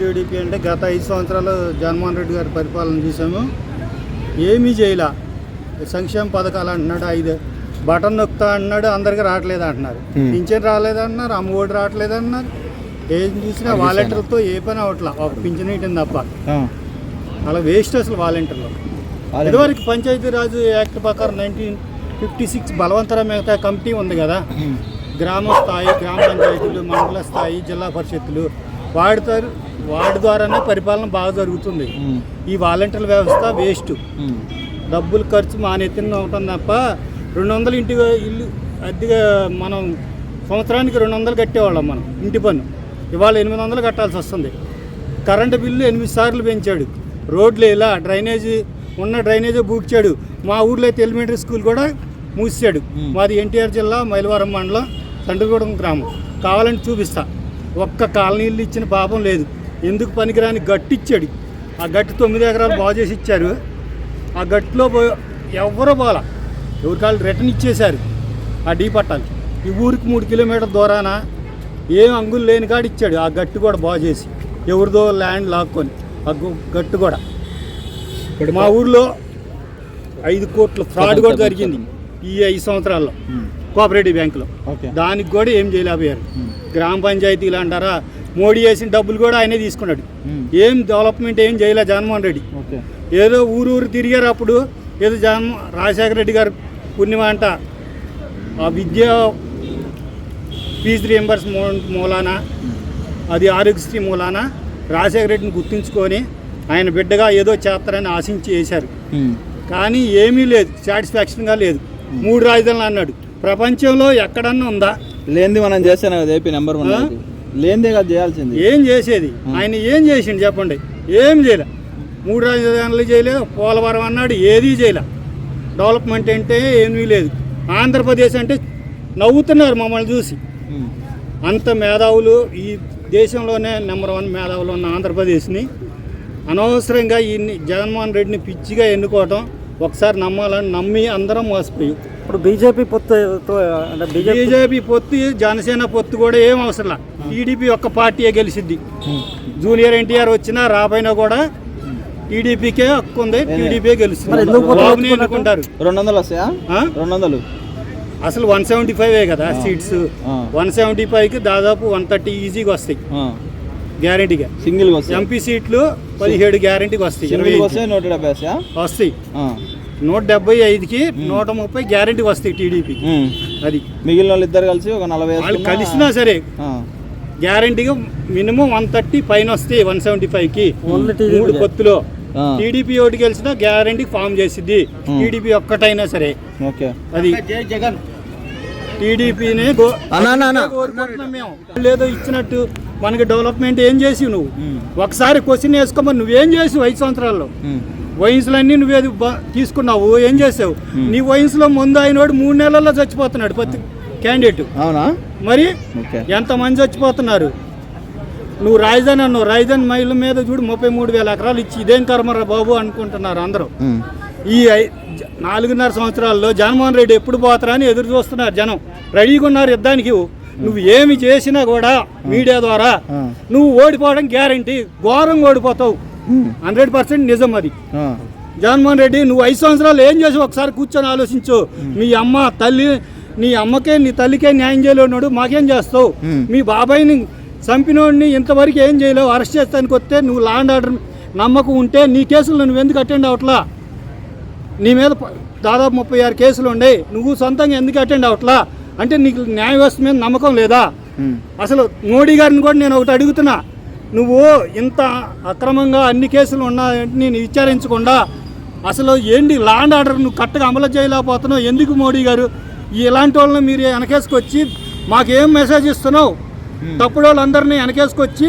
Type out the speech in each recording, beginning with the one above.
TDP అంటే గత 5 సంవత్సరాలు జగన్మోహన్ రెడ్డి గారి పరిపాలన చూసాము. ఏమీ చేయలే. సంక్షేమ పథకాలు అంటున్నాడు, 5 బటన్ నొక్కుతా అన్నాడు, అందరికీ రావట్లేదు అంటున్నారు. పింఛన్ రాలేదన్నారు, అమ్మ ఒడి రావట్లేదు అన్నారు. ఏం చూసినా వాలంటీర్లతో ఏ పని అవట్లా, ఒక పింఛన్ ఇయటం తప్ప. అలా వేస్ట్ అసలు వాలంటీర్లు. ఇదివరకు పంచాయతీరాజ్ యాక్ట్ ప్రకారం 1956 బలవంతర మిగతా కమిటీ ఉంది కదా, గ్రామ స్థాయి, గ్రామ పంచాయతీలు, మండల స్థాయి, జిల్లా పరిషత్తులు, వాడి ద్వారానే పరిపాలన బాగా జరుగుతుంది. ఈ వాలంటీర్ల వ్యవస్థ వేస్ట్. డబ్బులు ఖర్చు మానెత్తిన ఉంటుంది తప్ప 200 ఇంటి ఇల్లు అద్దెగా మనం సంవత్సరానికి 200 కట్టేవాళ్ళం మనం ఇంటి పన్ను. ఇవాళ 800 కట్టాల్సి వస్తుంది. కరెంటు బిల్లు 8 సార్లు పెంచాడు. రోడ్లు ఇలా డ్రైనేజీ ఉన్న డ్రైనేజీ బూడ్చాడు. మా ఊర్లో అయితే ఎలిమెంటరీ స్కూల్ కూడా మూసాడు. మాది ఎన్టీఆర్ జిల్లా మైలవరం మండలం తండ్రిగూడెం గ్రామం. కావాలంటే చూపిస్తా. ఒక్క కాలనీళ్ళు ఇచ్చిన పాపం లేదు. ఎందుకు పనికిరాని గట్టు ఇచ్చాడు. ఆ గట్టు 9 ఎకరాలు బాగు చేసి ఇచ్చారు. ఆ గట్టులో ఎవరో పోలా, ఎవరి కాళ్ళు రిటర్న్ ఇచ్చేశారు ఆ డీ పట్టాలు. ఈ ఊరికి 3 కిలోమీటర్ల దూరాన ఏం అంగులు లేని కాడ ఇచ్చాడు. ఆ గట్టు కూడా బాగు చేసి ఎవరిదో ల్యాండ్ లాక్కొని ఆ గట్టు కూడా. మా ఊర్లో 5 కోట్ల ఫ్రాడ్ కూడా జరిగింది ఈ 5 సంవత్సరాల్లో కోఆపరేటివ్ బ్యాంకులో. దానికి కూడా ఏం చేయలేకపోయారు. గ్రామ పంచాయతీలు అంటారా, మోడీ వేసిన డబ్బులు కూడా ఆయనే తీసుకున్నాడు. ఏం డెవలప్మెంట్ ఏం చేయలే జగన్మోహన్ రెడ్డి. ఏదో ఊరు తిరిగారు. అప్పుడు ఏదో రాజశేఖర రెడ్డి గారు పుణ్యమా అంట ఆ విద్యా ఫీజు రీఎంబర్స్మెంట్ మూలాన, అది ఆరోగ్యశ్రీ మూలాన రాజశేఖర రెడ్డిని గుర్తుంచుకొని ఆయన బిడ్డగా ఏదో చేస్తారని ఆశించి చేశారు. కానీ ఏమీ లేదు, సాటిస్ఫాక్షన్గా లేదు. 3 రాజధానులు అన్నాడు. ప్రపంచంలో ఎక్కడన్నా ఉందా? లేనిది మనం చేస్తాను కదా, ఏపీ నెంబర్ 1 లేనిదే కదా చేయాల్సింది. ఏం చేసేది ఆయన? ఏం చేసిండు చెప్పండి? ఏం చేయలే. 3 రాజధానులు చేయలేదు. పోలవరం అన్నాడు, ఏదీ చేయలే. డెవలప్మెంట్ అంటే ఏమీ లేదు. ఆంధ్రప్రదేశ్ అంటే నవ్వుతున్నారు మమ్మల్ని చూసి. అంత మేధావులు ఈ దేశంలోనే నెంబర్ 1 మేధావులు ఉన్న ఆంధ్రప్రదేశ్ని అనవసరంగా ఈ జగన్మోహన్ రెడ్డిని పిచ్చిగా ఎన్నుకోవటం ఒకసారి నమ్మాలని నమ్మి అందరం మోసపోయి. ఇప్పుడు బీజేపీ పొత్తు, బీజేపీ పొత్తు, జనసేన పొత్తు కూడా ఏం అవసరం. టీడీపీ ఒక్క పార్టీయే గెలిచిద్ది. జూనియర్ ఎన్టీఆర్ వచ్చినా రాబోయినా కూడా టీడీపీకే హక్కు ఉంది. టీడీపీ గెలుస్తుంది. 200 వస్తాయా? 200 అసలు 175 కదా సీట్స్. 175కి దాదాపు 130 ఈజీగా వస్తాయి గ్యారెంటీగా. సింగిల్ ఎంపీ సీట్లు 17 గ్యారెంటీకి వస్తాయి. 170 వస్తాయి. 175కి 130 గ్యారెంటీ వస్తాయి టీడీపీ. అది మిగిలిన వాళ్ళు ఇద్దరు కలిసి ఒక 40 వాళ్ళు కలిసినా సరే గ్యారెంటీగా మినిమం 130 పైన వస్తాయి. 175కి 3 పొత్తులో టీడీపీ ఒకటి గెలిచినా గ్యారెంటీ ఫామ్ చేసిద్ది. టీడీపీ ఒక్కటైనా సరే అది జగన్ టీడీపీని కోరుకుంటున్నాం మేము. లేదో ఇచ్చినట్టు మనకి డెవలప్మెంట్ ఏం చేసి నువ్వు ఒకసారి క్వశ్చన్ వేసుకోమని నువ్వేం చేసావు 5 సంవత్సరాల్లో? వయసులన్నీ నువ్వేది తీసుకున్నావు, ఏం చేసావు? నీ వయసులో ముందు అయినోడు 3 నెలల్లో చచ్చిపోతున్నాడు ప్రతి క్యాండిడేట్. అవునా? మరి ఎంతమంది చచ్చిపోతున్నారు? నువ్వు రాజధాని అన్నావు. రాజధాని మహిళల మీద చూడు 33,000 ఎకరాలు ఇచ్చి ఇదేం కర్మరా బాబు అనుకుంటున్నారు అందరూ. ఈ 4.5 సంవత్సరాల్లో జగన్మోహన్ రెడ్డి ఎప్పుడు పోతారా అని ఎదురు చూస్తున్నారు జనం. రెడీగా ఉన్నారు యుద్ధానికి. నువ్వు ఏమి చేసినా కూడా మీడియా ద్వారా నువ్వు ఓడిపోవడం గ్యారంటీ. ఘోరంగా ఓడిపోతావు. 100% నిజం అది. జగన్మోహన్ రెడ్డి నువ్వు 5 సంవత్సరాలు ఏం చేసావు ఒకసారి కూర్చొని ఆలోచించు. మీ అమ్మ తల్లి, నీ అమ్మకే నీ తల్లికే న్యాయం చేయలేనాడు, మాకేం చేస్తావు? మీ బాబాయిని చంపినోడిని ఇంతవరకు ఏం చేయలేవు. అరెస్ట్ చేస్తానికి వస్తే నువ్వు లా అండ్ ఆర్డర్ నమ్మకం ఉంటే నీ కేసులు నువ్వు ఎందుకు అటెండ్ అవట్లా? నీ మీద దాదాపు 36 కేసులు ఉన్నాయి. నువ్వు సొంతంగా ఎందుకు అటెండ్ అవట్లా? అంటే నీకు న్యాయ వ్యవస్థ మీద నమ్మకం లేదా? అసలు మోడీ గారిని కూడా నేను ఒకటి అడుగుతున్నా. నువ్వు ఇంత అక్రమంగా అన్ని కేసులు ఉన్నాయంటే నేను విచారించకుండా అసలు ఏంటి లా అండ్ ఆర్డర్ నువ్వు కరెక్ట్గా అమలు చేయలేకపోతున్నావు? ఎందుకు మోడీ గారు ఇలాంటి వాళ్ళని మీరు వెనకేసుకొచ్చి మాకేం మెసేజ్ ఇస్తున్నావు? తప్పుడు వాళ్ళందరినీ వెనకేసుకొచ్చి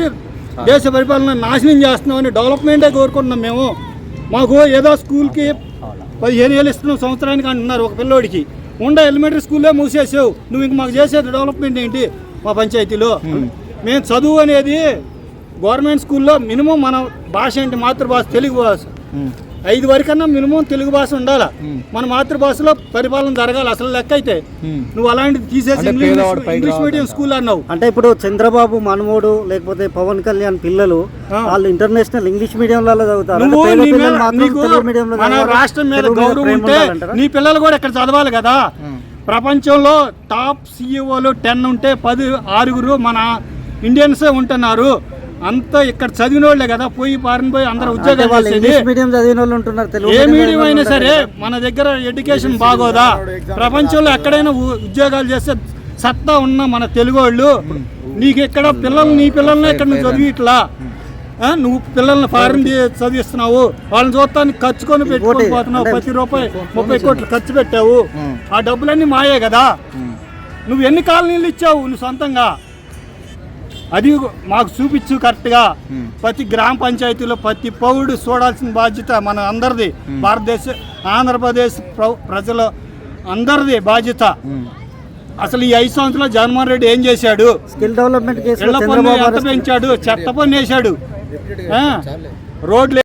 దేశ పరిపాలన నాశనం చేస్తున్నావు అని డెవలప్మెంటే కోరుకుంటున్నాం మేము. మాకు ఏదో స్కూల్కి 15,000 ఇస్తున్నాం సంవత్సరానికి అంటున్నారు ఒక పిల్లోడికి. ఎలిమెంటరీ స్కూల్లో మూసేసావు. నువ్వు ఇంక మాకు చేసేది డెవలప్మెంట్ ఏంటి మా పంచాయతీలో? మేము చదువు అనేది గవర్నమెంట్ స్కూల్లో మినిమం మన భాష ఏంటి? మాతృభాష తెలుగు భాష. 5 వరకన్నా మినిమం తెలుగు భాష ఉండాలా. మన మాతృభాషలో పరిపాలన జరగాలి అసలు లెక్క అయితే. నువ్వు అలాంటిది తీసేసి ఇంగ్లీష్ మీడియం స్కూల్ అన్నావు. అంటే ఇప్పుడు చంద్రబాబు మనమోడు లేకపోతే పవన్ కళ్యాణ్ పిల్లలు వాళ్ళు ఇంటర్నేషనల్ ఇంగ్లీష్ మీడియంలలో చదువుతారు. నువ్వు పేద నీ పిల్లలు మీద- మాత్రం నీకు తెలుగు మీడియంలో మన చదవాలి. రాష్ట్రం మీద తెలుగు గౌరవం ప్రేమ ఉంటే ఉండాలంటారా? నీ పిల్లలు కూడా ఇక్కడ చదవాలి కదా. ప్రపంచంలో టాప్ సిఇఓలు 10 ఉంటే 6 మన ఇండియన్సే ఉంటున్నారు. అంతా ఇక్కడ చదివిన వాళ్ళే కదా పోయి పారిపోయి అందరూ అంటే ఉద్యోగాలు వాళ్ళు చేసేది. ఇంగ్లీష్ మీడియం చదివిన వాళ్ళు ఉంటున్నారు. తెలుగు ఏ మీడియం మీడియం చదివిన అయినా వాళ్ళు సరే ఉంటారు. మన దగ్గర ఎడ్యుకేషన్ బాగోదా? ప్రపంచంలో ఎక్కడైనా ఉద్యోగాలు చేసే సత్తా ఉన్న మన తెలుగు వాళ్ళు. నీకు ఇక్కడ నీ పిల్లల్ని ఇక్కడ నువ్వు చదివి ఇట్లా నువ్వు పిల్లల్ని ఫారెన్ చదివిస్తున్నావు. వాళ్ళని చూస్తానికి ఖర్చుకొని పెట్టుకొని పోతున్నావు. ప్రతి రూపాయి 30 కోట్లు ఖర్చు పెట్టావు. ఆ డబ్బులన్నీ మాయే కదా. నువ్వు ఎన్ని కాలనీలు ఇచ్చావు నువ్వు సొంతంగా? అది మాకు చూపించు కరెక్ట్గా. ప్రతి గ్రామ పంచాయతీలో ప్రతి పౌరుడు చూడాల్సిన బాధ్యత మన అందరిది. భారతదేశ ఆంధ్రప్రదేశ్ ప్రజల అందరిది బాధ్యత. అసలు ఈ 5 సంవత్సరాలు జగన్మోహన్ రెడ్డి ఏం చేశాడు? స్కిల్ డెవలప్మెంట్ కేసులో ఇళ్ల పన్ను చంద్రబాబు ఎంత పెంచాడు? చెత్త పన్ను వేశాడు. రోడ్లు